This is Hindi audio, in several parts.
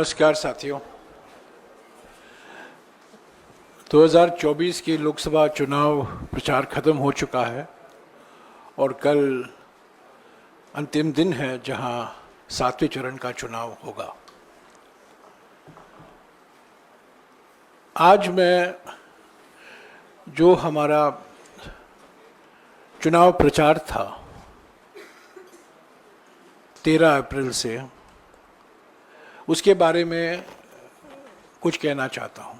नमस्कार साथियों। 2024 की लोकसभा चुनाव प्रचार खत्म हो चुका है और कल अंतिम दिन है जहां 7वें चरण का चुनाव होगा। आज मैं जो हमारा चुनाव प्रचार था 13 अप्रैल से, उसके बारे में कुछ कहना चाहता हूं।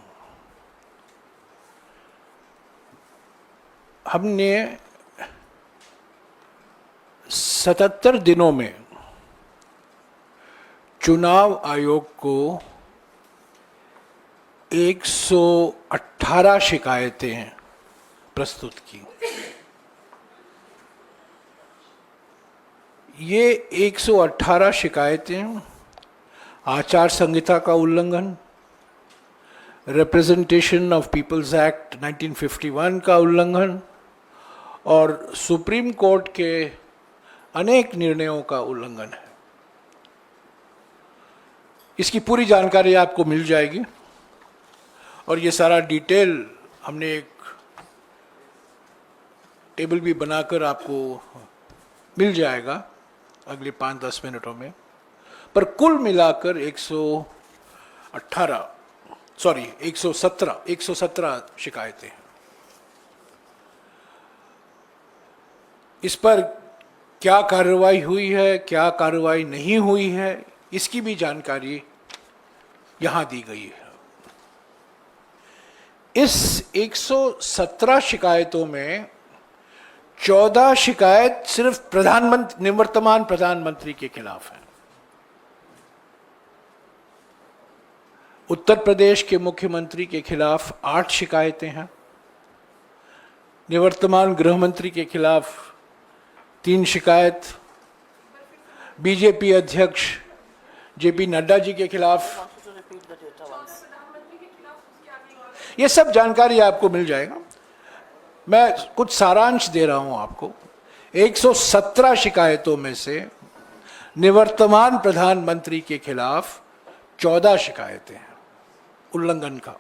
हमने 77 दिनों में चुनाव आयोग को 118 शिकायतें प्रस्तुत की। ये 118 शिकायतें आचार संहिता का उल्लंघन, रिप्रेजेंटेशन ऑफ पीपल्स एक्ट 1951 का उल्लंघन और सुप्रीम कोर्ट के अनेक निर्णयों का उल्लंघन है। इसकी पूरी जानकारी आपको मिल जाएगी और ये सारा डिटेल हमने एक टेबल भी बनाकर आपको मिल जाएगा अगले 5-10 मिनटों में। पर कुल मिलाकर 117 शिकायतें हैं। इस पर क्या कार्रवाई हुई है, क्या कार्रवाई नहीं हुई है, इसकी भी जानकारी यहां दी गई है। इस 117 शिकायतों में 14 शिकायत सिर्फ निवर्तमान प्रधानमंत्री के खिलाफ है। उत्तर प्रदेश के मुख्यमंत्री के खिलाफ 8 शिकायतें हैं। निवर्तमान गृह मंत्री के खिलाफ 3 शिकायत, बीजेपी अध्यक्ष जेपी नड्डा जी के खिलाफ, ये सब जानकारी आपको मिल जाएगा। मैं कुछ सारांश दे रहा हूं आपको। 117 शिकायतों में से निवर्तमान प्रधानमंत्री के खिलाफ 14 शिकायतें हैं उल्लंघन का।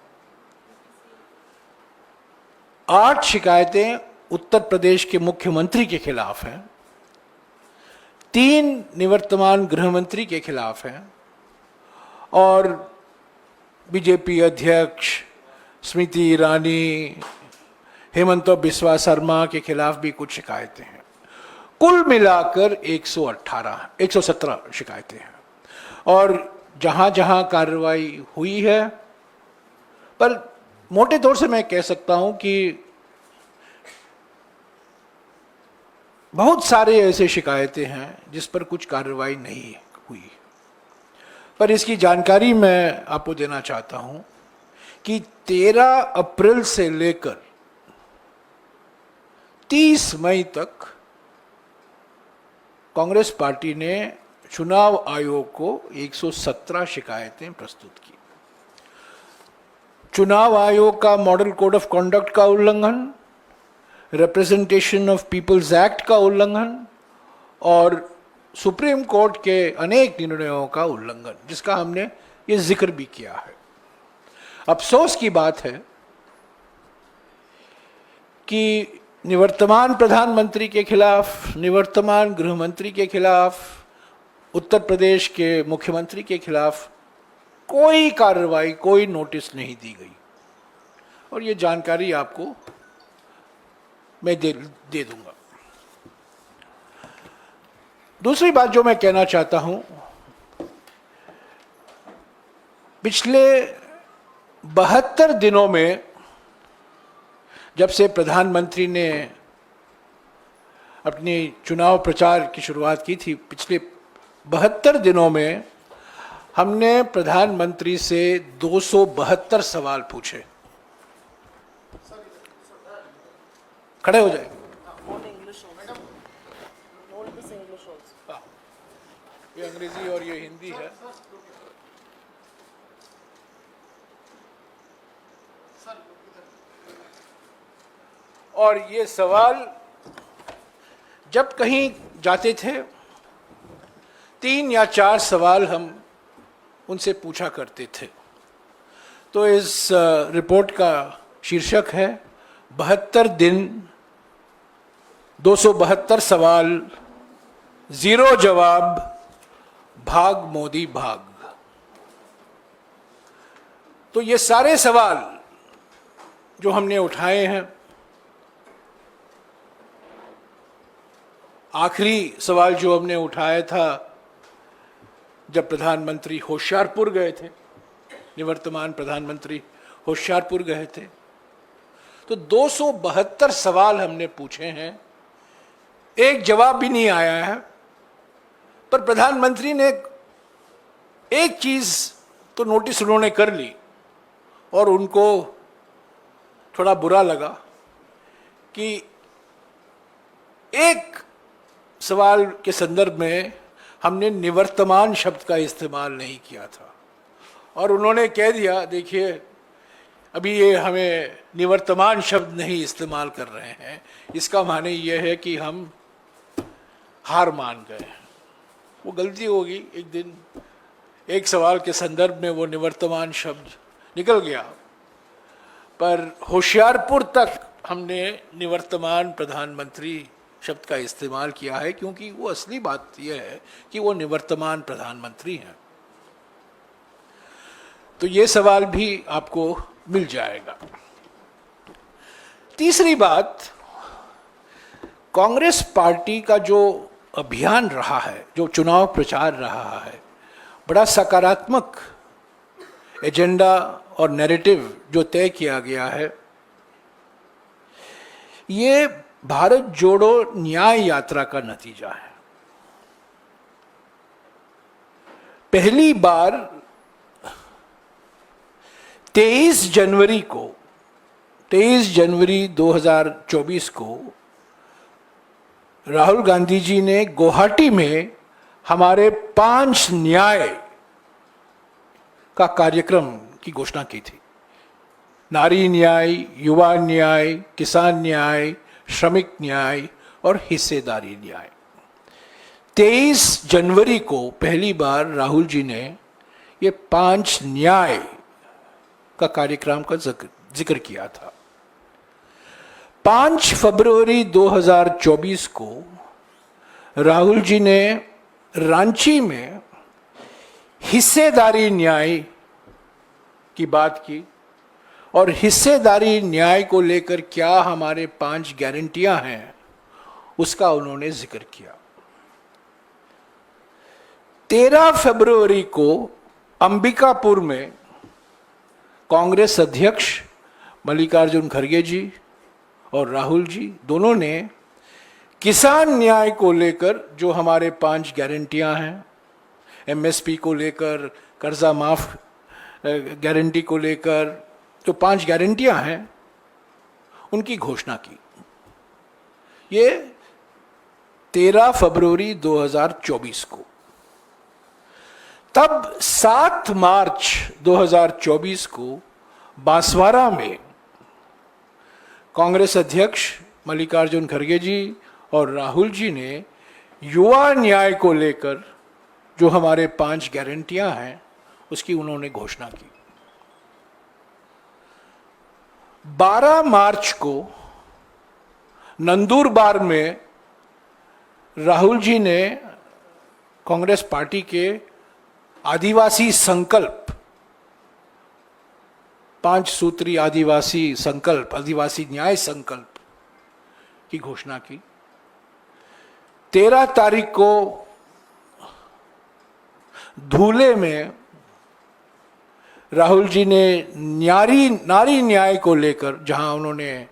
8 शिकायतें उत्तर प्रदेश के मुख्यमंत्री के खिलाफ हैं, 3 निवर्तमान गृह मंत्री के खिलाफ हैं और बीजेपी अध्यक्ष स्मृति ईरानी, हेमंत बिस्वा शर्मा के खिलाफ भी कुछ शिकायतें हैं। कुल मिलाकर 117 शिकायतें हैं और जहां जहां कार्रवाई हुई है, पर मोटे तौर से मैं कह सकता हूं कि बहुत सारे ऐसे शिकायतें हैं जिस पर कुछ कार्रवाई नहीं हुई। पर इसकी जानकारी मैं आपको देना चाहता हूं कि 13 अप्रैल से लेकर 30 मई तक कांग्रेस पार्टी ने चुनाव आयोग को 117 शिकायतें प्रस्तुत की। चुनाव आयोग का मॉडल कोड ऑफ कॉन्डक्ट का उल्लंघन, रिप्रेजेंटेशन ऑफ पीपल्स एक्ट का उल्लंघन और सुप्रीम कोर्ट के अनेक निर्णयों का उल्लंघन, जिसका हमने ये जिक्र भी किया है। अफसोस की बात है कि निवर्तमान प्रधानमंत्री के खिलाफ, निवर्तमान गृह मंत्री के खिलाफ, उत्तर प्रदेश के मुख्यमंत्री के खिलाफ कोई कार्रवाई, कोई नोटिस नहीं दी गई और ये जानकारी आपको मैं दे दूंगा। दूसरी बात जो मैं कहना चाहता हूं, पिछले 72 दिनों में जब से प्रधानमंत्री ने अपनी चुनाव प्रचार की शुरुआत की थी, पिछले 72 दिनों में हमने प्रधानमंत्री से 272 सवाल पूछे। खड़े हो जाए। ये अंग्रेजी और ये हिंदी है। और ये सवाल जब कहीं जाते थे 3 या 4 सवाल हम उनसे पूछा करते थे। तो इस रिपोर्ट का शीर्षक है 72 दिन 272 सवाल, 0 जवाब, भाग मोदी भाग। तो ये सारे सवाल जो हमने उठाए हैं, आखिरी सवाल जो हमने उठाया था जब प्रधानमंत्री होशियारपुर गए थे, निवर्तमान प्रधानमंत्री होशियारपुर गए थे, तो 272 सवाल हमने पूछे हैं, एक जवाब भी नहीं आया है। पर प्रधानमंत्री ने एक चीज तो नोटिस उन्होंने कर ली और उनको थोड़ा बुरा लगा कि एक सवाल के संदर्भ में हमने निवर्तमान शब्द का इस्तेमाल नहीं किया था और उन्होंने कह दिया, देखिए अभी ये हमें निवर्तमान शब्द नहीं इस्तेमाल कर रहे हैं, इसका माने ये है कि हम हार मान गए हैं। वो गलती होगी, एक दिन एक सवाल के संदर्भ में वो निवर्तमान शब्द निकल गया, पर होशियारपुर तक हमने निवर्तमान प्रधानमंत्री शब्द का इस्तेमाल किया है, क्योंकि वो असली बात यह है कि वो निवर्तमान प्रधानमंत्री हैं। तो ये सवाल भी आपको मिल जाएगा। तीसरी बात, कांग्रेस पार्टी का जो अभियान रहा है, जो चुनाव प्रचार रहा है, बड़ा सकारात्मक एजेंडा और नैरेटिव जो तय किया गया है, ये भारत जोड़ो न्याय यात्रा का नतीजा है। पहली बार 23 जनवरी 2024 को राहुल गांधी जी ने गुवाहाटी में हमारे 5 न्याय का कार्यक्रम की घोषणा की थी। नारी न्याय, युवा न्याय, किसान न्याय, श्रमिक न्याय और हिस्सेदारी न्याय। 23 जनवरी को पहली बार राहुल जी ने ये 5 न्याय का कार्यक्रम का जिक्र किया था। 5 फरवरी 2024 को राहुल जी ने रांची में हिस्सेदारी न्याय की बात की और हिस्सेदारी न्याय को लेकर क्या हमारे 5 गारंटियां हैं उसका उन्होंने जिक्र किया। 13 फरवरी को अंबिकापुर में कांग्रेस अध्यक्ष मल्लिकार्जुन खड़गे जी और राहुल जी दोनों ने किसान न्याय को लेकर जो हमारे 5 गारंटियां हैं, एमएसपी को लेकर, कर्जा माफ गारंटी को लेकर जो 5 गारंटियां हैं उनकी घोषणा की। ये 13 फरवरी 2024 को। तब 7 मार्च 2024 को बांसवाड़ा में कांग्रेस अध्यक्ष मल्लिकार्जुन खड़गे जी और राहुल जी ने युवा न्याय को लेकर जो हमारे 5 गारंटियां हैं उसकी उन्होंने घोषणा की। 12 मार्च को नंदुरबार में राहुल जी ने कांग्रेस पार्टी के आदिवासी संकल्प, 5 सूत्री आदिवासी संकल्प, आदिवासी न्याय संकल्प की घोषणा की। 13 तारीख को धूले में राहुल जी ने नारी न्याय को लेकर, जहां उन्होंने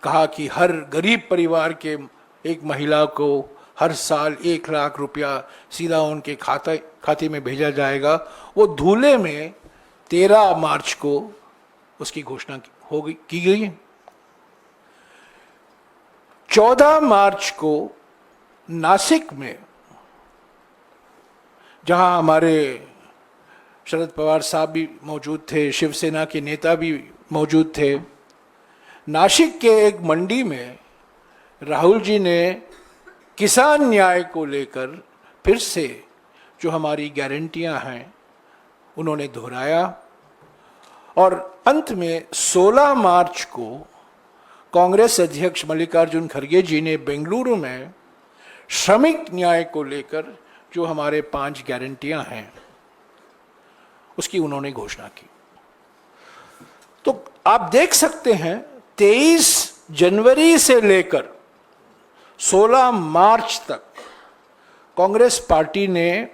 कहा कि हर गरीब परिवार के एक महिला को हर साल 1 लाख रुपया सीधा उनके खाते में भेजा जाएगा, वो धूले में 13 मार्च को उसकी घोषणा की गई। 14 मार्च को नासिक में, जहां हमारे शरद पवार साहब भी मौजूद थे, शिवसेना के नेता भी मौजूद थे, नासिक के एक मंडी में राहुल जी ने किसान न्याय को लेकर फिर से जो हमारी गारंटियां हैं उन्होंने दोहराया और अंत में 16 मार्च को कांग्रेस अध्यक्ष मल्लिकार्जुन खड़गे जी ने बेंगलुरु में श्रमिक न्याय को लेकर जो हमारे 5 गारंटियां हैं उसकी उन्होंने घोषणा की। तो आप देख सकते हैं 23 जनवरी से लेकर 16 मार्च तक कांग्रेस पार्टी ने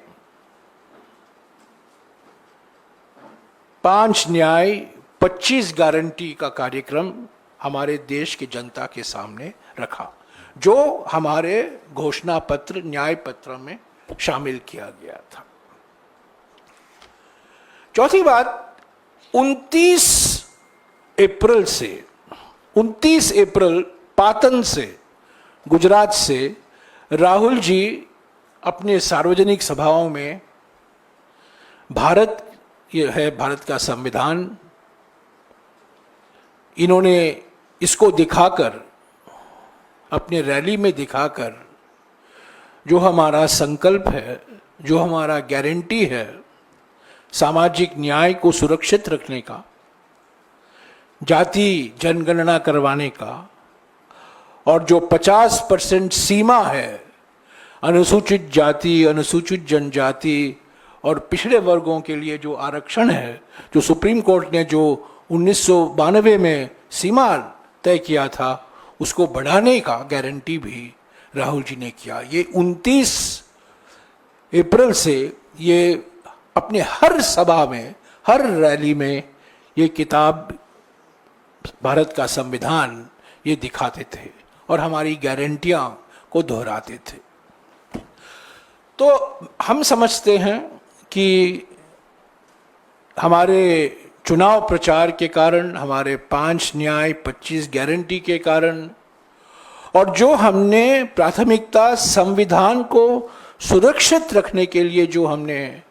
5 न्याय 25 गारंटी का कार्यक्रम हमारे देश की जनता के सामने रखा, जो हमारे घोषणा पत्र न्याय पत्र में शामिल किया गया था। चौथी बात, 29 अप्रैल पाटन से, गुजरात से राहुल जी अपने सार्वजनिक सभाओं में भारत, ये है भारत का संविधान, इन्होंने इसको दिखाकर, अपने रैली में दिखाकर जो हमारा संकल्प है, जो हमारा गारंटी है सामाजिक न्याय को सुरक्षित रखने का, जाति जनगणना करवाने का, और जो 50% सीमा है अनुसूचित जाति, अनुसूचित जनजाति और पिछड़े वर्गों के लिए जो आरक्षण है, जो सुप्रीम कोर्ट ने जो 1992 में सीमा तय किया था, उसको बढ़ाने का गारंटी भी राहुल जी ने किया। ये 29 अप्रैल से ये अपने हर सभा में, हर रैली में ये किताब, भारत का संविधान, ये दिखाते थे और हमारी गारंटियां को दोहराते थे। तो हम समझते हैं कि हमारे चुनाव प्रचार के कारण, हमारे 5 न्याय 25 गारंटी के कारण, और जो हमने प्राथमिकता संविधान को सुरक्षित रखने के लिए जो हमने,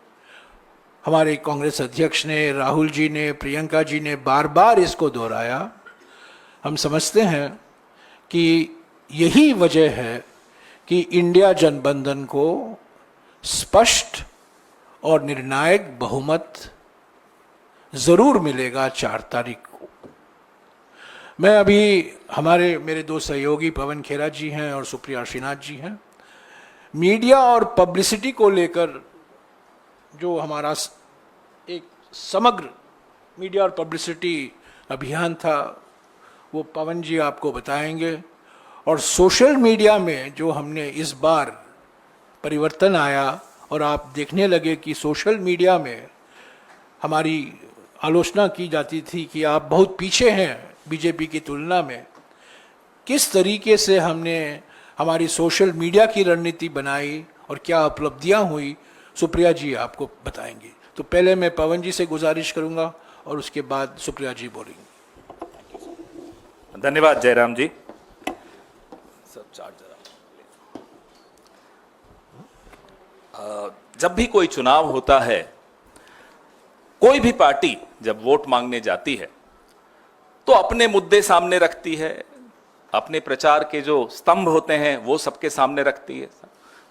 हमारे कांग्रेस अध्यक्ष ने, राहुल जी ने, प्रियंका जी ने बार बार इसको दोहराया, हम समझते हैं कि यही वजह है कि इंडिया जनबंधन को स्पष्ट और निर्णायक बहुमत जरूर मिलेगा 4 तारीख को। मैं अभी, मेरे 2 सहयोगी पवन खेरा जी हैं और सुप्रिया श्रीनाथ जी हैं, मीडिया और पब्लिसिटी को लेकर जो हमारा एक समग्र मीडिया और पब्लिसिटी अभियान था वो पवन जी आपको बताएंगे। और सोशल मीडिया में जो हमने इस बार परिवर्तन आया और आप देखने लगे कि सोशल मीडिया में हमारी आलोचना की जाती थी कि आप बहुत पीछे हैं बीजेपी की तुलना में, किस तरीके से हमने हमारी सोशल मीडिया की रणनीति बनाई और क्या उपलब्धियां हुई, सुप्रिया जी आपको बताएंगी। तो पहले मैं पवन जी से गुजारिश करूंगा और उसके बाद सुप्रिया जी बोलेंगी। धन्यवाद जयराम जी। जब भी कोई चुनाव होता है, कोई भी पार्टी जब वोट मांगने जाती है तो अपने मुद्दे सामने रखती है, अपने प्रचार के जो स्तंभ होते हैं वो सबके सामने रखती है।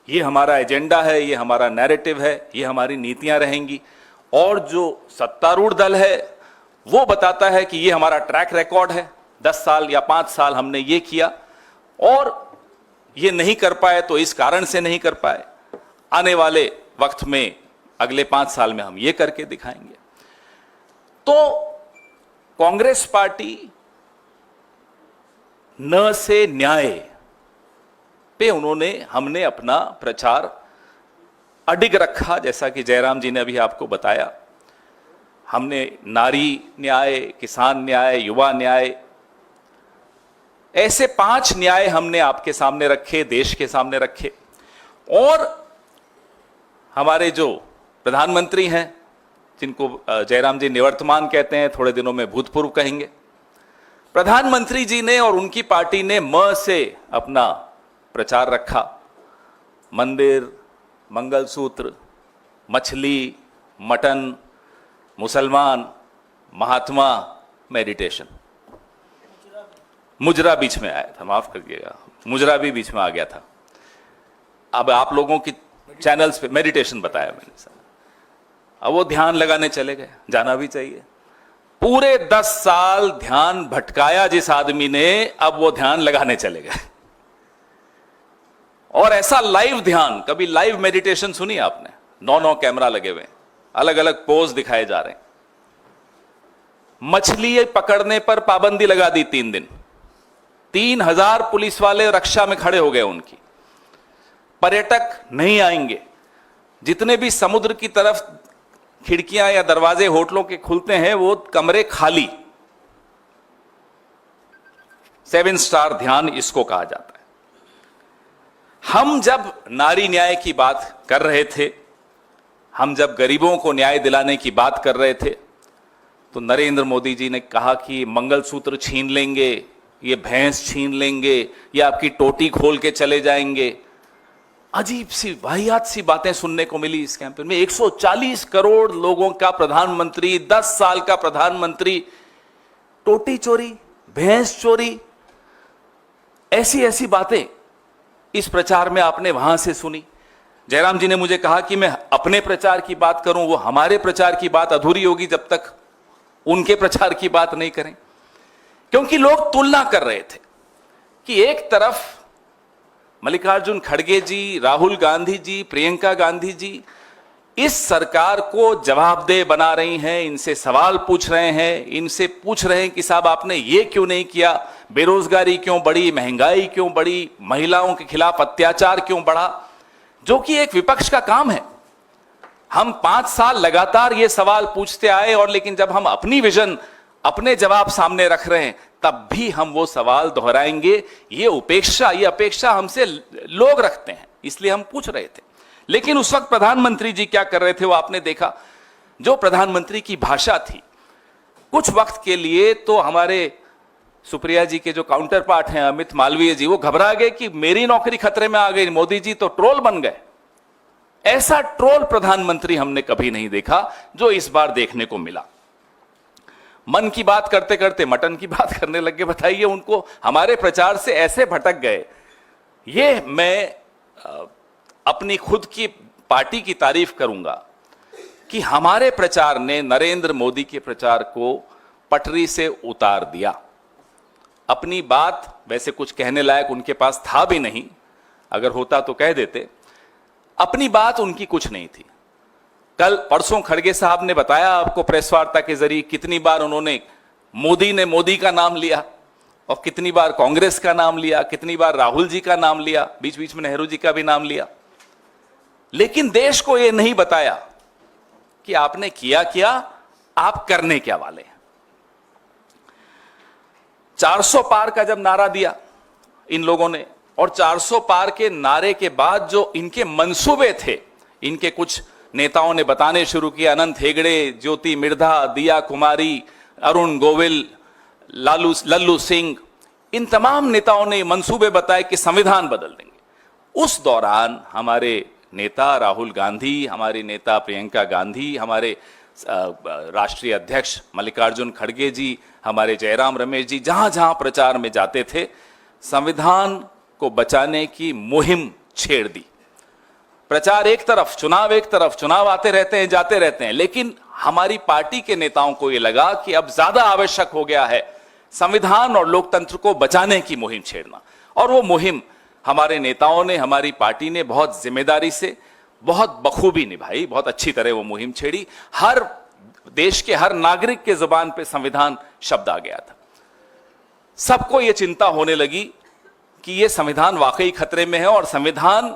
ये हमारा एजेंडा है, ये हमारा नैरेटिव है, ये हमारी नीतियां रहेंगी। और जो सत्तारूढ़ दल है वो बताता है कि ये हमारा ट्रैक रिकॉर्ड है, 10 साल या 5 साल हमने ये किया और ये नहीं कर पाए तो इस कारण से नहीं कर पाए, आने वाले वक्त में अगले 5 साल में हम ये करके दिखाएंगे। तो कांग्रेस पार्टी न से न्याय पे हमने अपना प्रचार अडिग रखा। जैसा कि जयराम जी ने अभी आपको बताया, हमने नारी न्याय, किसान न्याय, युवा न्याय, ऐसे 5 न्याय हमने आपके सामने रखे, देश के सामने रखे। और हमारे जो प्रधानमंत्री हैं, जिनको जयराम जी निवर्तमान कहते हैं, थोड़े दिनों में भूतपूर्व कहेंगे, प्रधानमंत्री जी ने और उनकी पार्टी ने म से अपना प्रचार रखा। मंदिर, मंगलसूत्र, मछली, मटन, मुसलमान, महात्मा, मेडिटेशन। मुजरा बीच में आया था, माफ करिएगा, मुजरा भी बीच में आ गया था। अब आप लोगों की चैनल्स पे मेडिटेशन बताया मैंने सर। अब वो ध्यान लगाने चले गए, जाना भी चाहिए। पूरे 10 साल ध्यान भटकाया जिस आदमी ने, अब वो ध्यान लगाने चले गए। और ऐसा लाइव ध्यान, कभी लाइव मेडिटेशन सुनी आपने? 9 कैमरा लगे हुए, अलग अलग पोज दिखाए जा रहे हैं। मछली पकड़ने पर पाबंदी लगा दी 3 दिन। 3000 पुलिस वाले रक्षा में खड़े हो गए उनकी। पर्यटक नहीं आएंगे। जितने भी समुद्र की तरफ खिड़कियां या दरवाजे होटलों के खुलते हैं, वो कमरे खाली। 7 स्टार ध्यान इसको कहा जाता है। हम जब नारी न्याय की बात कर रहे थे, हम जब गरीबों को न्याय दिलाने की बात कर रहे थे, तो नरेंद्र मोदी जी ने कहा कि मंगलसूत्र छीन लेंगे, ये भैंस छीन लेंगे, ये आपकी टोटी खोल के चले जाएंगे। अजीब सी वाहियात सी बातें सुनने को मिली इस कैंपेन में। 140 करोड़ लोगों का प्रधानमंत्री, 10 साल का प्रधानमंत्री, टोटी चोरी, भैंस चोरी, ऐसी ऐसी बातें इस प्रचार में आपने वहां से सुनी। जयराम जी ने मुझे कहा कि मैं अपने प्रचार की बात करूं, वो हमारे प्रचार की बात अधूरी होगी जब तक उनके प्रचार की बात नहीं करें। क्योंकि लोग तुलना कर रहे थे कि एक तरफ मल्लिकार्जुन खड़गे जी, राहुल गांधी जी, प्रियंका गांधी जी इस सरकार को जवाबदेह बना रही हैं, इनसे सवाल पूछ रहे हैं, इनसे पूछ रहे हैं कि साहब आपने ये क्यों नहीं किया, बेरोजगारी क्यों बढ़ी, महंगाई क्यों बढ़ी, महिलाओं के खिलाफ अत्याचार क्यों बढ़ा, जो कि एक विपक्ष का काम है। हम 5 साल लगातार ये सवाल पूछते आए, और लेकिन जब हम अपनी विजन, अपने जवाब सामने रख रहे हैं, तब भी हम वो सवाल दोहराएंगे। ये अपेक्षा हमसे लोग रखते हैं, इसलिए हम पूछ रहे थे। लेकिन उस वक्त प्रधानमंत्री जी क्या कर रहे थे वो आपने देखा। जो प्रधानमंत्री की भाषा थी, कुछ वक्त के लिए तो हमारे सुप्रिया जी के जो काउंटर पार्ट हैं अमित मालवीय जी, वो घबरा गए कि मेरी नौकरी खतरे में आ गई, मोदी जी तो ट्रोल बन गए। ऐसा ट्रोल प्रधानमंत्री हमने कभी नहीं देखा जो इस बार देखने को मिला। मन की बात करते करते मटन की बात करने लग गए। बताइए, उनको हमारे प्रचार से ऐसे भटक गए। ये मैं अपनी खुद की पार्टी की तारीफ करूंगा कि हमारे प्रचार ने नरेंद्र मोदी के प्रचार को पटरी से उतार दिया। अपनी बात, वैसे कुछ कहने लायक उनके पास था भी नहीं, अगर होता तो कह देते। अपनी बात उनकी कुछ नहीं थी। कल परसों खड़गे साहब ने बताया आपको प्रेस वार्ता के जरिए कितनी बार उन्होंने मोदी का नाम लिया, और कितनी बार कांग्रेस का नाम लिया, कितनी बार राहुल जी का नाम लिया, बीच बीच में नेहरू जी का भी नाम लिया। लेकिन देश को यह नहीं बताया कि आपने किया क्या, आप करने क्या वाले हैं। 400 पार का जब नारा दिया इन लोगों ने, और 400 पार के नारे के बाद जो इनके मंसूबे थे, इनके कुछ नेताओं ने बताने शुरू किया। अनंत हेगड़े, ज्योति मिर्धा, दिया कुमारी, अरुण गोविल, लल्लू सिंह, इन तमाम नेताओं ने मंसूबे बताए कि संविधान बदल देंगे। उस दौरान हमारे नेता राहुल गांधी, हमारी नेता प्रियंका गांधी, हमारे राष्ट्रीय अध्यक्ष मल्लिकार्जुन खड़गे जी, हमारे जयराम रमेश जी जहां जहां प्रचार में जाते थे, संविधान को बचाने की मुहिम छेड़ दी। प्रचार एक तरफ, चुनाव एक तरफ, चुनाव आते रहते हैं, जाते रहते हैं। लेकिन हमारी पार्टी के नेताओं को यह लगा कि अब ज्यादा आवश्यक हो गया है संविधान और लोकतंत्र को बचाने की मुहिम छेड़ना। और वो मुहिम हमारे नेताओं ने, हमारी पार्टी ने बहुत जिम्मेदारी से, बहुत बखूबी निभाई, बहुत अच्छी तरह वो मुहिम छेड़ी। हर देश के हर नागरिक के जुबान पे संविधान शब्द आ गया था। सबको ये चिंता होने लगी कि ये संविधान वाकई खतरे में है, और संविधान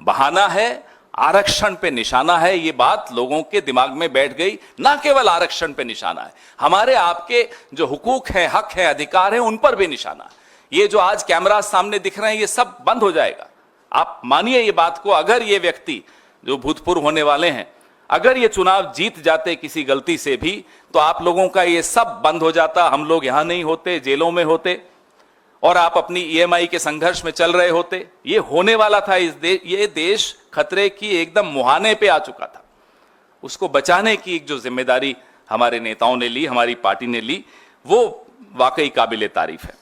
बहाना है, आरक्षण पे निशाना है। ये बात लोगों के दिमाग में बैठ गई। ना केवल आरक्षण पे निशाना है, हमारे आपके जो हुकूक हैं, हक हैं, अधिकार हैं, उन पर भी निशाना है। ये जो आज कैमरा सामने दिख रहे हैं, ये सब बंद हो जाएगा। आप मानिए ये बात को। अगर ये व्यक्ति जो भूतपूर्व होने वाले हैं, अगर ये चुनाव जीत जाते किसी गलती से भी, तो आप लोगों का ये सब बंद हो जाता। हम लोग यहां नहीं होते, जेलों में होते, और आप अपनी ईएमआई के संघर्ष में चल रहे होते। ये होने वाला था। ये देश खतरे की एकदम मुहाने पे आ चुका था। उसको बचाने की एक जो जिम्मेदारी हमारे नेताओं ने ली, हमारी पार्टी ने ली, वो वाकई काबिले तारीफ है।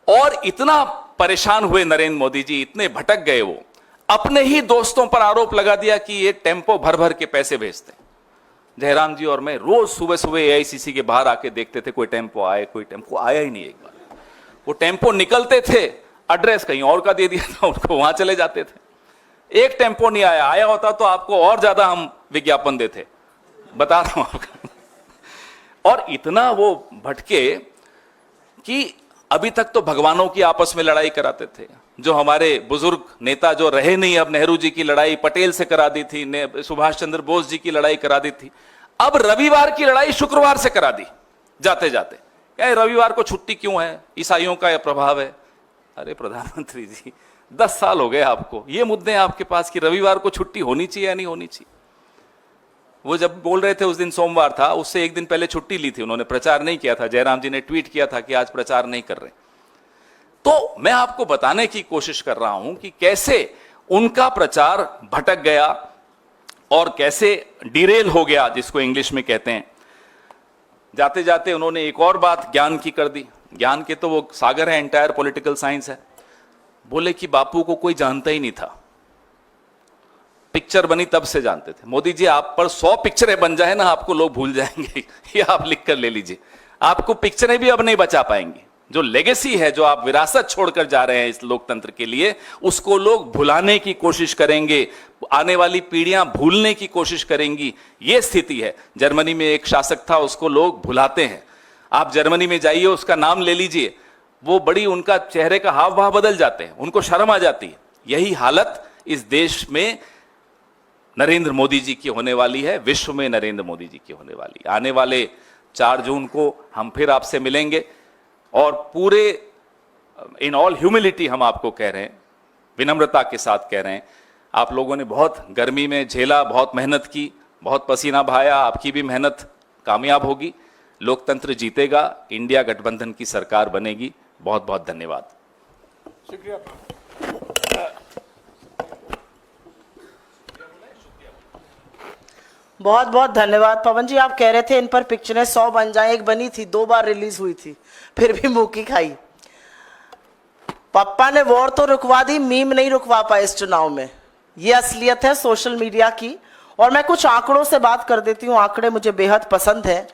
और इतना परेशान हुए नरेंद्र मोदी जी, इतने भटक गए वो। अपने ही दोस्तों पर आरोप लगा दिया कि ये टेम्पो भर भर के पैसे भेजते हैं। जयराम जी और मैं रोज सुबह सुबह एआईसीसी के बाहर आके देखते थे कोई टेम्पो आए, कोई टेम्पो आया ही नहीं। एक बार वो टेम्पो निकलते थे, एड्रेस कहीं और का दे दिया था उनको, वहां चले जाते थे। एक टेम्पो नहीं आया, आया होता तो आपको और ज्यादा हम विज्ञापन देते, बता रहा हूं आपको। और इतना वो भटके कि अभी तक तो भगवानों की आपस में लड़ाई कराते थे। जो हमारे बुजुर्ग नेता जो रहे नहीं, अब नेहरू जी की लड़ाई पटेल से करा दी थी, सुभाष चंद्र बोस जी की लड़ाई करा दी थी, अब रविवार की लड़ाई शुक्रवार से करा दी जाते जाते। क्या रविवार को छुट्टी क्यों है, ईसाइयों का यह प्रभाव है? अरे प्रधानमंत्री जी 10 साल हो गए आपको, ये मुद्दे हैं आपके पास कि रविवार को छुट्टी होनी चाहिए या नहीं होनी चाहिए। वो जब बोल रहे थे उस दिन सोमवार था, उससे एक दिन पहले छुट्टी ली थी उन्होंने, प्रचार नहीं किया था। जयराम जी ने ट्वीट किया था कि आज प्रचार नहीं कर रहे। तो मैं आपको बताने की कोशिश कर रहा हूं कि कैसे उनका प्रचार भटक गया और कैसे डिरेल हो गया, जिसको इंग्लिश में कहते हैं। जाते जाते उन्होंने एक और बात ज्ञान की कर दी। ज्ञान के तो वो सागर है, एंटायर पॉलिटिकल साइंस है। बोले कि बापू को कोई जानता ही नहीं था, पिक्चर बनी तब से जानते थे। मोदी जी आप पर 100 पिक्चरें बन जाए ना, आपको लोग भूल जाएंगे। ये आप लिख कर ले लीजिए, आपको पिक्चरें भी अब नहीं बचा पाएंगी। जो लेगेसी है, जो आप विरासत छोड़कर जा रहे हैं इस लोकतंत्र के लिए, उसको लोग भुलाने की कोशिश करेंगे, आने वाली पीढ़ियां भूलने की कोशिश करेंगी। यह स्थिति है। जर्मनी में एक शासक था, उसको लोग भुलाते हैं। आप जर्मनी में जाइए, उसका नाम ले लीजिए, वो बड़ी, उनका चेहरे का हाव भाव बदल जाते हैं, उनको शर्म आ जाती है। यही हालत इस देश में नरेंद्र मोदी जी की होने वाली है, विश्व में नरेंद्र मोदी जी की होने वाली। आने वाले 4 जून को हम फिर आपसे मिलेंगे और पूरे इन ऑल ह्यूमिलिटी हम आपको कह रहे हैं, विनम्रता के साथ कह रहे हैं, आप लोगों ने बहुत गर्मी में झेला, बहुत मेहनत की, बहुत पसीना बहाया, आपकी भी मेहनत कामयाब होगी। लोकतंत्र जीतेगा, इंडिया गठबंधन की सरकार बनेगी। बहुत बहुत धन्यवाद। शुक्रिया। बहुत बहुत धन्यवाद पवन जी। आप कह रहे थे इन पर पिक्चरें 100 बन जाएं, एक बनी थी, 2 बार रिलीज हुई थी, फिर भी मुंह की खाई। पप्पा ने वॉर तो रुकवा दी, मीम नहीं रुकवा पाए इस चुनाव में। ये असलियत है सोशल मीडिया की। और मैं कुछ आंकड़ों से बात कर देती हूँ। आंकड़े मुझे बेहद पसंद हैं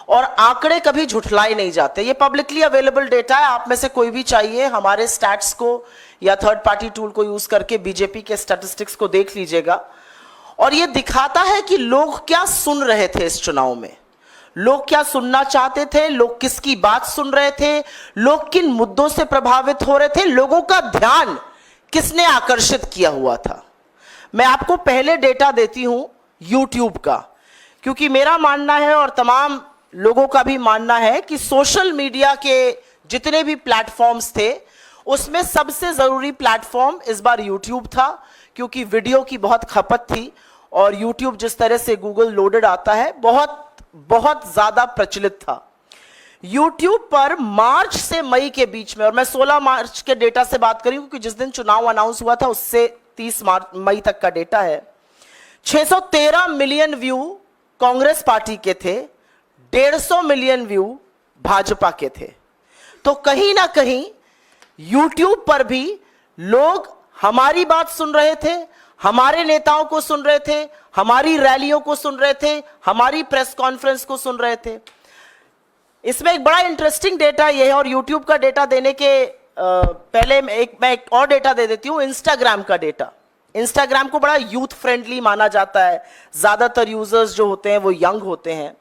और आंकड़े कभी झुठलाए नहीं जाते। ये पब्लिकली अवेलेबल डेटा है, आप में से कोई भी चाहिए हमारे स्टैट्स को या थर्ड पार्टी टूल को यूज करके बीजेपी के स्टैटिस्टिक्स को देख लीजिएगा। और ये दिखाता है कि लोग क्या सुन रहे थे इस चुनाव में, लोग क्या सुनना चाहते थे, लोग किसकी बात सुन रहे थे, लोग किन मुद्दों से प्रभावित हो रहे थे, लोगों का ध्यान किसने आकर्षित किया हुआ था। मैं आपको पहले डेटा देती हूं YouTube का, क्योंकि मेरा मानना है और तमाम लोगों का भी मानना है कि सोशल मीडिया के जितने भी प्लेटफॉर्म्स थे उसमें सबसे जरूरी प्लेटफॉर्म इस बार YouTube था, क्योंकि वीडियो की बहुत खपत थी और YouTube जिस तरह से गूगल लोडेड आता है बहुत बहुत ज्यादा प्रचलित था। YouTube पर मार्च से मई के बीच में, और मैं 16 मार्च के डेटा से बात करी क्योंकि जिस दिन चुनाव अनाउंस हुआ था उससे 30 मई तक का डेटा है, 613 मिलियन व्यू कांग्रेस पार्टी के थे, 150 मिलियन व्यू भाजपा के थे। तो कहीं ना कहीं YouTube पर भी लोग हमारी बात सुन रहे थे, हमारे नेताओं को सुन रहे थे, हमारी रैलियों को सुन रहे थे, हमारी प्रेस कॉन्फ्रेंस को सुन रहे थे। इसमें एक बड़ा इंटरेस्टिंग डेटा यह है, और YouTube का डेटा देने के पहले मैं एक और डेटा दे देती हूं, इंस्टाग्राम का डेटा। इंस्टाग्राम को बड़ा यूथ फ्रेंडली माना जाता है, ज्यादातर यूजर्स जो होते हैं वो यंग होते हैं।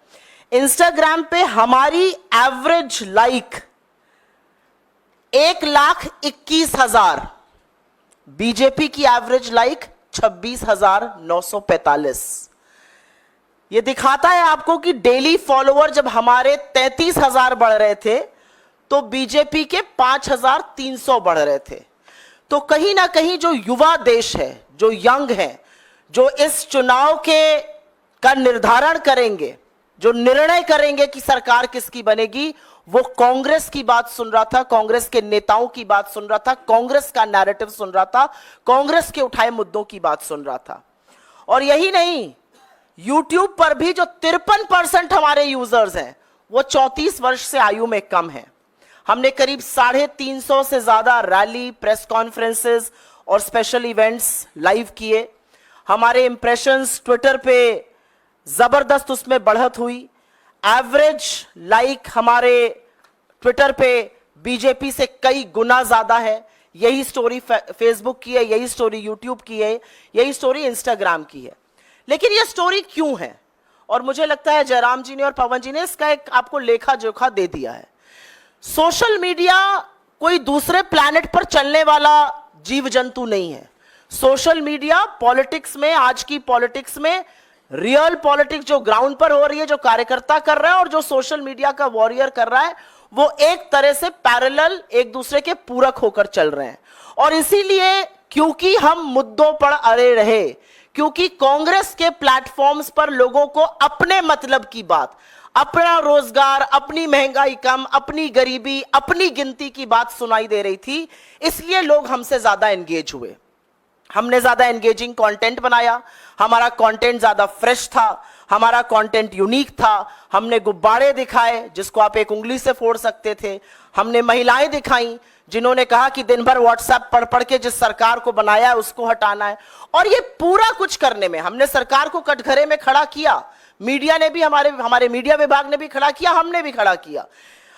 इंस्टाग्राम पे हमारी एवरेज लाइक 1,21,000, बीजेपी की एवरेज लाइक 26,945। यह दिखाता है आपको कि डेली फॉलोअर जब हमारे 33,000 बढ़ रहे थे तो बीजेपी के 5,300 बढ़ रहे थे। तो कहीं ना कहीं जो युवा देश है, जो यंग है, जो इस चुनाव का निर्धारण करेंगे, जो निर्णय करेंगे कि सरकार किसकी बनेगी, वो कांग्रेस की बात सुन रहा था, कांग्रेस के नेताओं की बात सुन रहा था, कांग्रेस का नैरेटिव सुन रहा था, कांग्रेस के उठाए मुद्दों की बात सुन रहा था। और यही नहीं, YouTube पर भी जो 53% हमारे यूजर्स हैं वो 34 वर्ष से आयु में कम है। हमने करीब 350 से ज्यादा रैली, प्रेस कॉन्फ्रेंसेस और स्पेशल इवेंट्स लाइव किए। हमारे इंप्रेशंस ट्विटर पे जबरदस्त उसमें बढ़त हुई। एवरेज लाइक हमारे ट्विटर पे बीजेपी से कई गुना ज्यादा है। यही स्टोरी फेसबुक की है, यही स्टोरी यूट्यूब की है, यही स्टोरी इंस्टाग्राम की है। लेकिन यह स्टोरी क्यों है? और मुझे लगता है जयराम जी ने और पवन जी ने इसका एक आपको लेखा जोखा दे दिया है। सोशल मीडिया कोई दूसरे प्लैनेट पर चलने वाला जीव जंतु नहीं है। सोशल मीडिया पॉलिटिक्स में, आज की पॉलिटिक्स में रियल पॉलिटिक्स जो ग्राउंड पर हो रही है, जो कार्यकर्ता कर रहा है और जो सोशल मीडिया का वॉरियर कर रहा है, वो एक तरह से पैरेलल एक दूसरे के पूरक होकर चल रहे हैं। और इसीलिए क्योंकि हम मुद्दों पर अड़े रहे, क्योंकि कांग्रेस के प्लेटफॉर्म्स पर लोगों को अपने मतलब की बात, अपना रोजगार, अपनी महंगाई कम, अपनी गरीबी, अपनी गिनती की बात सुनाई दे रही थी, इसलिए लोग हमसे ज्यादा एंगेज हुए। हमने ज्यादा एंगेजिंग कंटेंट बनाया, हमारा कंटेंट ज्यादा फ्रेश था, हमारा कंटेंट यूनिक था। हमने गुब्बारे दिखाए जिसको आप एक उंगली से फोड़ सकते थे। हमने महिलाएं दिखाई जिन्होंने कहा कि दिन भर व्हाट्सएप पढ़ पढ़ के जिस सरकार को बनाया है उसको हटाना है। और ये पूरा कुछ करने में हमने सरकार को कटघरे में खड़ा किया। मीडिया ने भी, हमारे मीडिया विभाग ने भी खड़ा किया, हमने भी खड़ा किया।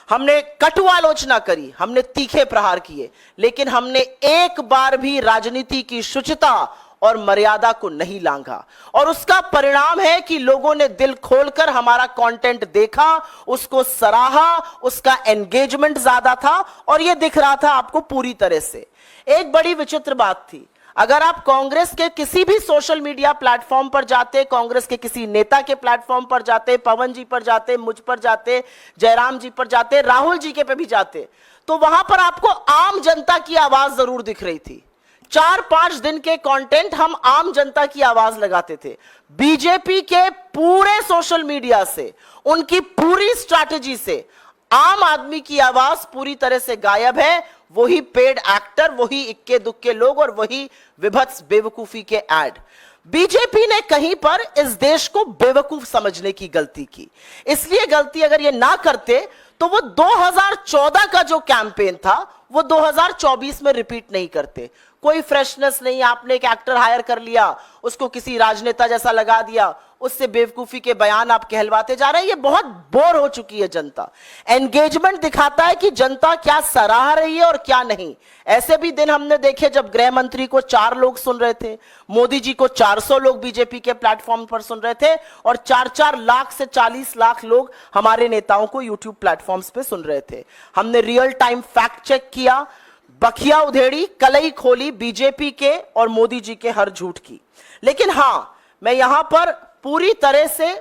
हमने कटु आलोचना करी, हमने तीखे प्रहार किए, लेकिन हमने एक बार भी राजनीति की शुचिता और मर्यादा को नहीं लांघा। और उसका परिणाम है कि लोगों ने दिल खोलकर हमारा कंटेंट देखा, उसको सराहा, उसका एंगेजमेंट ज्यादा था और यह दिख रहा था आपको पूरी तरह से। एक बड़ी विचित्र बात थी, अगर आप कांग्रेस के किसी भी सोशल मीडिया प्लेटफॉर्म पर जाते, कांग्रेस के किसी नेता के प्लेटफॉर्म पर जाते, पवन जी पर जाते, मुझ पर जाते, जयराम जी पर जाते, राहुल जी के पे भी जाते, तो वहां पर आपको आम जनता की आवाज जरूर दिख रही थी। 4-5 दिन के कंटेंट हम आम जनता की आवाज लगाते थे। बीजेपी के पूरे सोशल मीडिया से, उनकी पूरी स्ट्रैटेजी से आम आदमी की आवाज पूरी तरह से गायब है। वही पेड एक्टर, वही इक्के दुक्के लोग और वही विभत्स बेवकूफी के ऐड। बीजेपी ने कहीं पर इस देश को बेवकूफ समझने की गलती की। इसलिए गलती अगर ये ना करते तो वो 2014 का जो कैंपेन था वो 2024 में रिपीट नहीं करते। कोई फ्रेशनेस नहीं, आपने एक एक्टर हायर कर लिया, उसको किसी राजनेता जैसा लगा दिया, उससे बेवकूफी के बयान आप कहलवाते जा रहे हैं। ये बहुत बोर हो चुकी है जनता। एंगेजमेंट दिखाता है कि जनता क्या सराह रही है और क्या नहीं। ऐसे भी दिन हमने देखे जब गृह मंत्री को 4 लोग सुन रहे थे, मोदी जी को 400 लोग बीजेपी के प्लेटफॉर्म पर सुन रहे थे और 4-4 लाख से 40 लाख लोग हमारे नेताओं को यूट्यूब प्लेटफॉर्म्स पे सुन रहे थे। हमने रियल टाइम फैक्ट चेक किया, बखिया उधेड़ी, कलई खोली बीजेपी के और मोदी जी के हर झूठ की। लेकिन हां, मैं यहां पर पूरी तरह से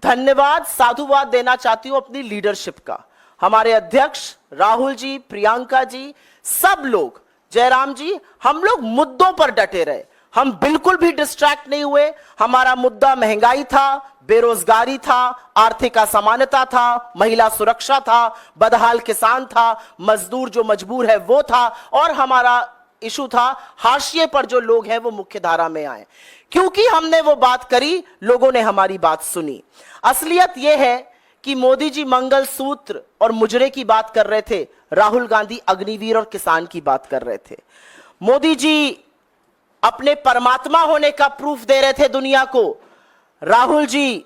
धन्यवाद, साधुवाद देना चाहती हूं अपनी लीडरशिप का। हमारे अध्यक्ष राहुल जी, प्रियंका जी, सब लोग, जयराम जी, हम लोग मुद्दों पर डटे रहे। हम बिल्कुल भी डिस्ट्रैक्ट नहीं हुए। हमारा मुद्दा महंगाई था, बेरोजगारी था, आर्थिक असमानता था, महिला सुरक्षा था, बदहाल किसान था, मजदूर जो मजबूर है वो था, और हमारा इशू था हाशिए पर जो लोग हैं वो मुख्य धारा में आए। क्योंकि हमने वो बात करी, लोगों ने हमारी बात सुनी। असलियत यह है कि मोदी जी मंगल सूत्र और मुजरे की बात कर रहे थे, राहुल गांधी अग्निवीर और किसान की बात कर रहे थे। मोदी जी अपने परमात्मा होने का प्रूफ दे रहे थे दुनिया को। राहुल जी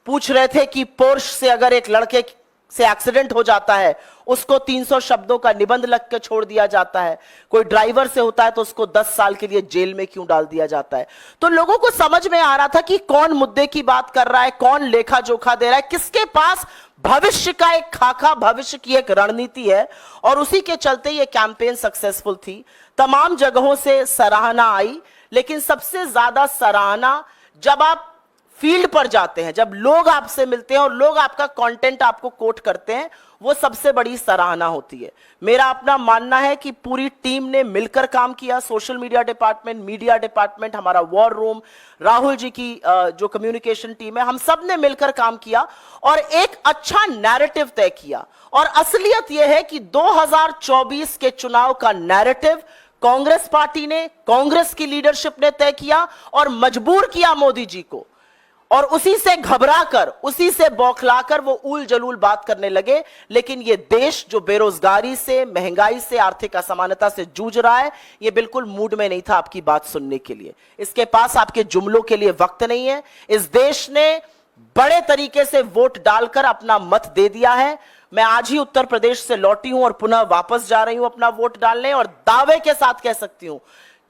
पूछ रहे थे कि पोर्श से अगर एक लड़के से एक्सीडेंट हो जाता है, उसको 300 शब्दों का निबंध लिख के छोड़ दिया जाता है। कोई ड्राइवर से होता है तो उसको 10 साल के लिए जेल में क्यों डाल दिया जाता है। तो लोगों को समझ में आ रहा था कि कौन मुद्दे की बात कर रहा है, कौन लेखा जोखा दे रहा है, किसके पास भविष्य का एक खाका, भविष्य की एक रणनीति है। और उसी के चलते ये कैंपेन सक्सेसफुल थी। तमाम जगहों से सराहना आई, लेकिन सबसे ज्यादा सराहना जब आप फील्ड पर जाते हैं, जब लोग आपसे मिलते हैं और लोग आपका कंटेंट आपको कोट करते हैं, वो सबसे बड़ी सराहना होती है। मेरा अपना मानना है कि पूरी टीम ने मिलकर काम किया। Social media department, media department, हमारा वॉर रूम, राहुल जी की जो कम्युनिकेशन टीम है, हम सब ने मिलकर काम किया और एक अच्छा नैरेटिव तय किया। और असलियत यह है कि 2024 के चुनाव का नैरेटिव कांग्रेस पार्टी ने, कांग्रेस की लीडरशिप ने तय किया और मजबूर किया मोदी जी को। और उसी से घबराकर, उसी से बौखलाकर वो ऊल जलूल बात करने लगे। लेकिन ये देश जो बेरोजगारी से, महंगाई से, आर्थिक असमानता से जूझ रहा है, ये बिल्कुल मूड में नहीं था आपकी बात सुनने के लिए। इसके पास आपके जुमलों के लिए वक्त नहीं है। इस देश ने बड़े तरीके से वोट डालकर अपना मत दे दिया है। मैं आज ही उत्तर प्रदेश से लौटी हूं और पुनः वापस जा रही हूं अपना वोट डालने, और दावे के साथ कह सकती हूं,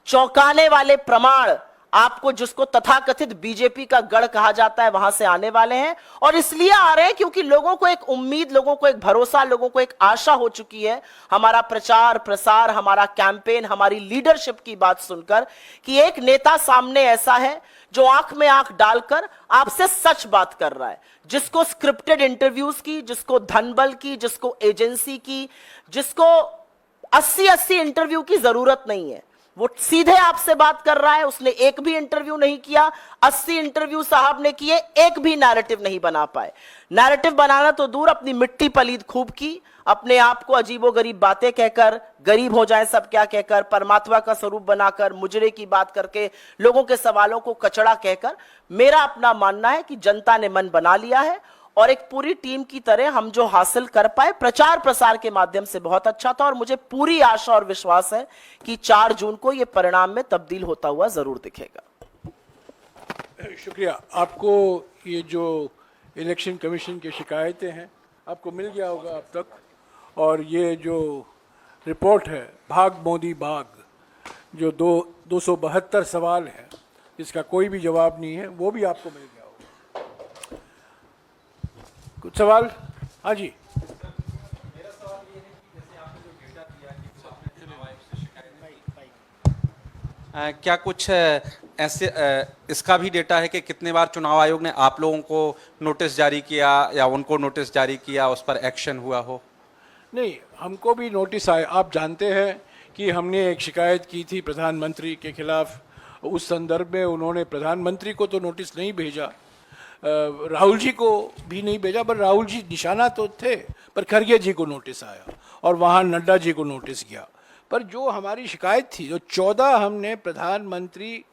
चौंकाने वाले प्रमाण आपको, जिसको तथाकथित बीजेपी का गढ़ कहा जाता है, वहां से आने वाले हैं। और इसलिए आ रहे हैं क्योंकि लोगों को एक उम्मीद, लोगों को एक भरोसा, लोगों को एक आशा हो चुकी है हमारा प्रचार प्रसार, हमारा कैंपेन, हमारी लीडरशिप की बात सुनकर, कि एक नेता सामने ऐसा है जो आंख में आंख डालकर आपसे सच बात कर रहा है, जिसको स्क्रिप्टेड इंटरव्यूज की, जिसको धनबल की, जिसको एजेंसी की, जिसको 80-80 इंटरव्यू की जरूरत नहीं है। वो सीधे आपसे बात कर रहा है। उसने एक भी इंटरव्यू नहीं किया, 80 इंटरव्यू साहब ने किए, एक भी नैरेटिव नहीं बना पाए। नैरेटिव बनाना तो दूर, अपनी मिट्टी पलीद खूब की, अपने आप को अजीबोगरीब बातें कहकर, गरीब हो जाए सब क्या कहकर, परमात्मा का स्वरूप बनाकर, मुजरे की बात करके, लोगों के सवालों को कचड़ा कहकर। मेरा अपना मानना है कि जनता ने मन बना लिया है, और एक पूरी टीम की तरह हम जो हासिल कर पाए प्रचार प्रसार के माध्यम से बहुत अच्छा था। और मुझे पूरी आशा और विश्वास है कि 4 जून को यह परिणाम में तब्दील होता हुआ जरूर दिखेगा। शुक्रिया। आपको ये जो इलेक्शन कमीशन की शिकायतें हैं आपको मिल गया होगा अब तक, और ये जो रिपोर्ट है भाग मोदी भाग, जो 272 सवाल है जिसका कोई भी जवाब नहीं है, वो भी आपको मिल गया होगा। कुछ सवाल? हाँ जी। मेरा सवाल ये है कि जैसे आपने जो डेटा दिया कि जो आपने चुनाव आयोग से शिकायत क्या कुछ ऐसे इसका भी डेटा है कि कितने बार चुनाव आयोग ने आप लोगों को नोटिस जारी किया या उनको नोटिस जारी किया, उस पर एक्शन हुआ हो? नहीं, हमको भी नोटिस आए। आप जानते हैं कि हमने एक शिकायत की थी प्रधानमंत्री के खिलाफ, उस संदर्भ में उन्होंने प्रधानमंत्री को तो नोटिस नहीं भेजा, राहुल जी को भी नहीं भेजा, पर राहुल जी निशाना तो थे, पर खरगे जी को नोटिस आया और वहाँ नड्डा जी को नोटिस गया। पर जो हमारी शिकायत थी, जो 14 हमने प्रधानमंत्री,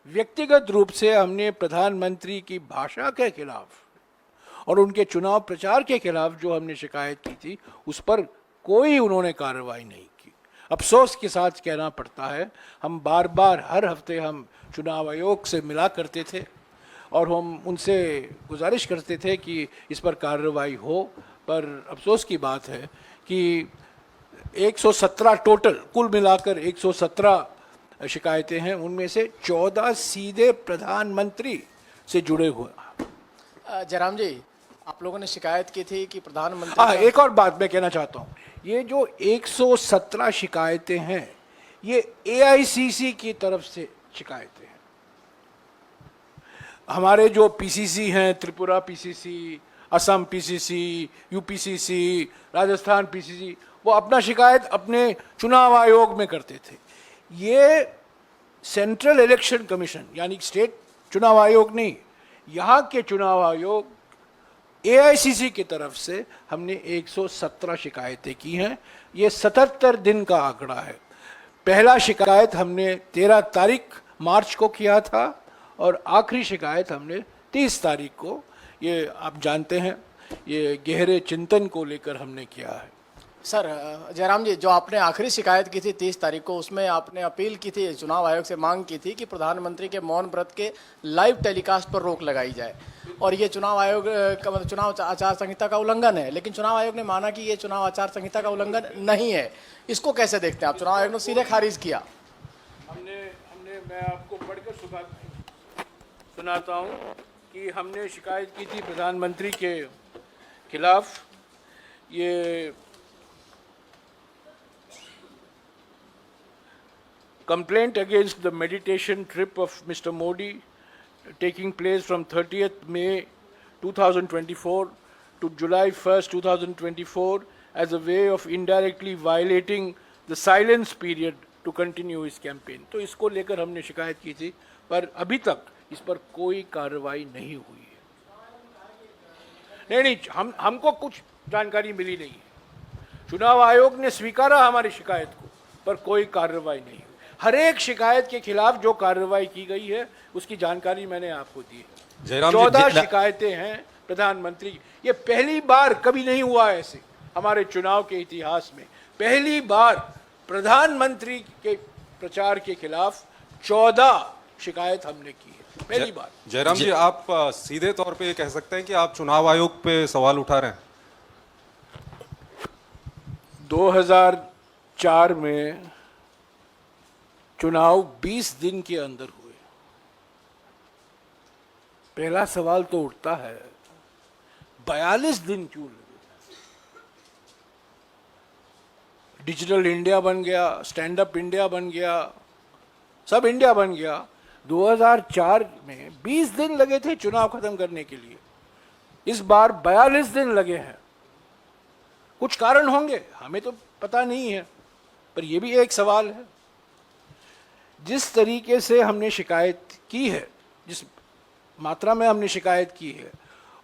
व्यक्तिगत रूप से हमने प्रधानमंत्री की भाषा के खिलाफ और उनके चुनाव प्रचार के खिलाफ जो हमने शिकायत की थी, उस पर कोई उन्होंने कार्रवाई नहीं की। अफसोस के साथ कहना पड़ता है, हम बार बार हर हफ्ते हम चुनाव आयोग से मिला करते थे और हम उनसे गुजारिश करते थे कि इस पर कार्रवाई हो, पर अफसोस की बात है कि 117 टोटल, कुल मिलाकर 117 शिकायतें हैं, उनमें से 14 सीधे प्रधानमंत्री से जुड़े हुए। जयराम जी, आप लोगों ने शिकायत की थी कि प्रधानमंत्री एक और बात मैं कहना चाहता हूँ, ये जो 117 शिकायतें हैं, ये AICC की तरफ से शिकायतें हैं। हमारे जो PCC हैं, Tripura PCC, Assam PCC, UPCC, Rajasthan PCC, वो अपना शिकायत अपने चुनाव आयोग में करते थे। ये सेंट्रल इलेक्शन कमीशन यानी स्टेट चुनाव आयोग नहीं, यहाँ के चुनाव आयोग AICC की तरफ से हमने 117 शिकायतें की हैं। ये 77 दिन का आंकड़ा है। पहला शिकायत हमने 13 तारीख मार्च को किया था और आखिरी शिकायत हमने 30 तारीख को, ये आप जानते हैं, ये गहरे चिंतन को लेकर हमने किया है। सर, जयराम जी, जो आपने आखिरी शिकायत की थी 30 तारीख को, उसमें आपने अपील की थी, चुनाव आयोग से मांग की थी कि प्रधानमंत्री के मौन व्रत के लाइव टेलीकास्ट पर रोक लगाई जाए, और ये चुनाव आयोग का मतलब चुनाव आचार संहिता का उल्लंघन है। लेकिन चुनाव आयोग ने माना कि ये चुनाव आचार संहिता का उल्लंघन नहीं है। इसको कैसे देखते हैं आप? चुनाव आयोग ने सीधे खारिज किया। मैं आपको पढ़कर सुनाता हूँ कि हमने शिकायत की थी प्रधानमंत्री के खिलाफ। ये complaint against the meditation trip of Mr. Modi taking place from 30th May 2024 to July 1st 2024 as a way of indirectly violating the silence period to continue his campaign। तो इसको लेकर हमने शिकायत की थी, पर अभी तक इस पर कोई कार्रवाई नहीं हुई है। नहीं, हमको कुछ जानकारी मिली नहीं है। चुनाव आयोग ने स्वीकारा हमारी शिकायत को, पर कोई कार्रवाई नहीं। हर एक शिकायत के खिलाफ जो कार्रवाई की गई है उसकी जानकारी मैंने आपको दी है। जयराम जी, 14 शिकायतें हैं प्रधानमंत्री की। ये पहली बार, कभी नहीं हुआ ऐसे हमारे चुनाव के इतिहास में, पहली बार प्रधानमंत्री के प्रचार के खिलाफ 14 शिकायत हमने की है, पहली बार। जयराम जी, आप सीधे तौर पे ये कह सकते हैं कि आप चुनाव आयोग पे सवाल उठा रहे हैं? 2004 में चुनाव 20 दिन के अंदर हुए। पहला सवाल तो उठता है 42 दिन क्यों लगे? डिजिटल इंडिया बन गया, स्टैंड अप इंडिया बन गया, सब इंडिया बन गया। 2004 में 20 दिन लगे थे चुनाव खत्म करने के लिए, इस बार 42 दिन लगे हैं। कुछ कारण होंगे, हमें तो पता नहीं है, पर यह भी एक सवाल है। जिस तरीके से हमने शिकायत की है, जिस मात्रा में हमने शिकायत की है,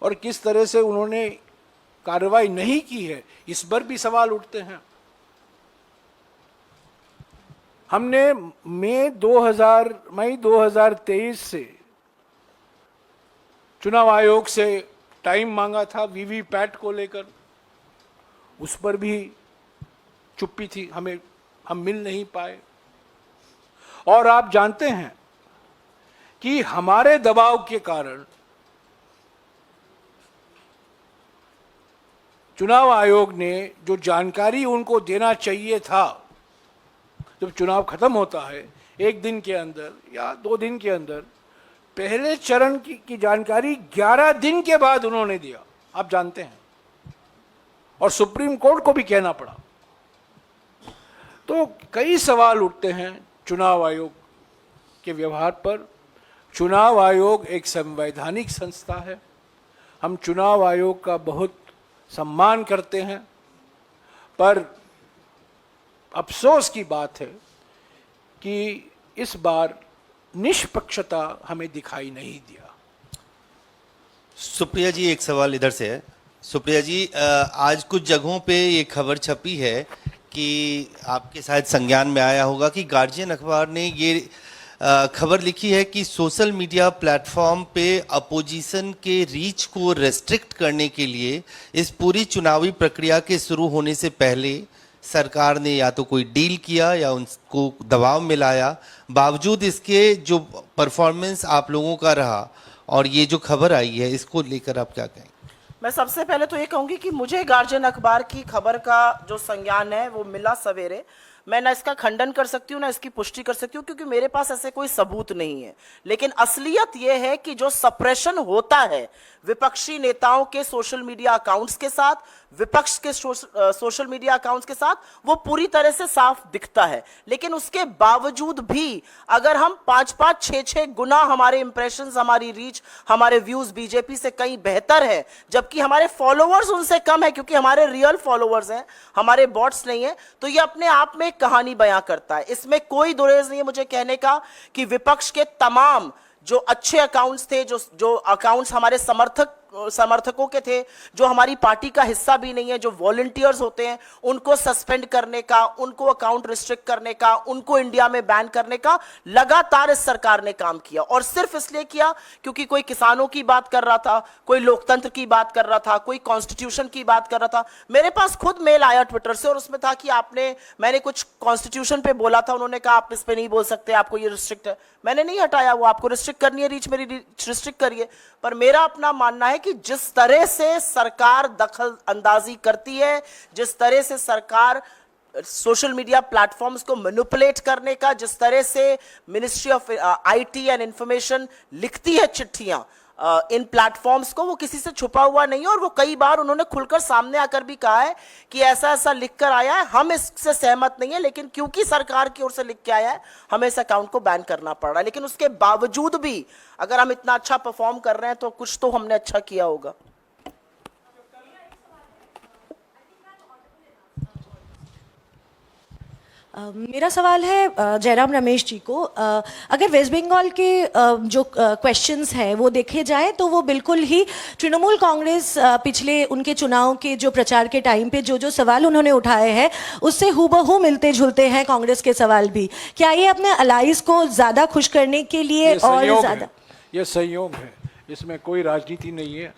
और किस तरह से उन्होंने कार्रवाई नहीं की है, इस पर भी सवाल उठते हैं। हमने मई 2023 से चुनाव आयोग से टाइम मांगा था वीवीपैट को लेकर, उस पर भी चुप्पी थी, हम मिल नहीं पाए। और आप जानते हैं कि हमारे दबाव के कारण चुनाव आयोग ने जो जानकारी उनको देना चाहिए था, जब चुनाव खत्म होता है 1 दिन के अंदर या 2 दिन के अंदर, पहले चरण की जानकारी 11 दिन के बाद उन्होंने दिया, आप जानते हैं, और सुप्रीम कोर्ट को भी कहना पड़ा। तो कई सवाल उठते हैं चुनाव आयोग के व्यवहार पर। चुनाव आयोग एक संवैधानिक संस्था है, हम चुनाव आयोग का बहुत सम्मान करते हैं, पर अफसोस की बात है कि इस बार निष्पक्षता हमें दिखाई नहीं दिया। सुप्रिया जी, एक सवाल इधर से है। सुप्रिया जी, आज कुछ जगहों पे ये खबर छपी है कि आपके शायद संज्ञान में आया होगा कि गार्जियन अखबार ने ये खबर लिखी है कि सोशल मीडिया प्लेटफॉर्म पे अपोजिशन के रीच को रेस्ट्रिक्ट करने के लिए इस पूरी चुनावी प्रक्रिया के शुरू होने से पहले सरकार ने या तो कोई डील किया या उनको दबाव मिलाया। बावजूद इसके जो परफॉर्मेंस आप लोगों का रहा और ये जो खबर आई है, इसको लेकर आप क्या कहें? मैं सबसे पहले तो ये कहूंगी कि मुझे गार्जियन अखबार की खबर का जो संज्ञान है वो मिला सवेरे। मैं ना इसका खंडन कर सकती हूँ ना इसकी पुष्टि कर सकती हूँ, क्योंकि मेरे पास ऐसे कोई सबूत नहीं है। लेकिन असलियत यह है कि जो सप्रेशन होता है विपक्षी नेताओं के सोशल मीडिया अकाउंट्स के साथ, विपक्ष के सोशल मीडिया अकाउंट्स के साथ, वो पूरी तरह से साफ दिखता है। लेकिन उसके बावजूद भी अगर हम 5-5, 6-6 गुना हमारे इंप्रेशंस, हमारी रीच, हमारे व्यूज बीजेपी से कहीं बेहतर है, जबकि हमारे फॉलोअर्स उनसे कम है, क्योंकि हमारे रियल फॉलोअर्स हैं, हमारे बॉट्स नहीं है, तो ये अपने आप में एक कहानी बयां करता है। इसमें कोई दुरेज नहीं है मुझे कहने का कि विपक्ष के तमाम जो अच्छे अकाउंट्स थे, जो अकाउंट्स हमारे समर्थकों के थे, जो हमारी पार्टी का हिस्सा भी नहीं है, जो वॉलंटियर्स होते हैं, उनको सस्पेंड करने का, उनको अकाउंट रिस्ट्रिक्ट करने का, उनको इंडिया में बैन करने का लगातार इस सरकार ने काम किया। और सिर्फ इसलिए किया क्योंकि कोई किसानों की बात कर रहा था, कोई लोकतंत्र की बात कर रहा था, कोई कॉन्स्टिट्यूशन की बात कर रहा था। मेरे पास खुद मेल आया ट्विटर से और उसमें था कि मैंने कुछ कॉन्स्टिट्यूशन पे बोला था, उन्होंने कहा आप इस पे नहीं बोल सकते, आपको ये रिस्ट्रिक्ट है। मैंने नहीं हटाया, वो आपको रिस्ट्रिक्ट करनी है रीच, मेरी रिस्ट्रिक्ट करिए। पर मेरा अपना मानना है कि जिस तरह से सरकार दखल अंदाजी करती है, जिस तरह से सरकार सोशल मीडिया प्लेटफॉर्म्स को मैनिपुलेट करने का, जिस तरह से ministry of IT and information लिखती है चिट्ठियां इन प्लेटफॉर्म्स को, वो किसी से छुपा हुआ नहीं है। और वो कई बार उन्होंने खुलकर सामने आकर भी कहा है कि ऐसा ऐसा लिखकर आया है, हम इससे सहमत नहीं है, लेकिन क्योंकि सरकार की ओर से लिख के आया है, हमें इस अकाउंट को बैन करना पड़ रहा है। लेकिन उसके बावजूद भी अगर हम इतना अच्छा परफॉर्म कर रहे हैं तो कुछ तो हमने अच्छा किया होगा। मेरा सवाल है जयराम रमेश जी को। अगर वेस्ट बंगाल के जो क्वेश्चंस हैं वो देखे जाए तो वो बिल्कुल ही तृणमूल कांग्रेस पिछले उनके चुनाव के जो प्रचार के टाइम पे जो सवाल उन्होंने उठाए हैं उससे हूबहू मिलते जुलते हैं कांग्रेस के सवाल भी। क्या ये अपने अलाइज को ज़्यादा खुश करने के लिए और ज़्यादा? ये संयोग है। इसमें कोई राजनीति नहीं है।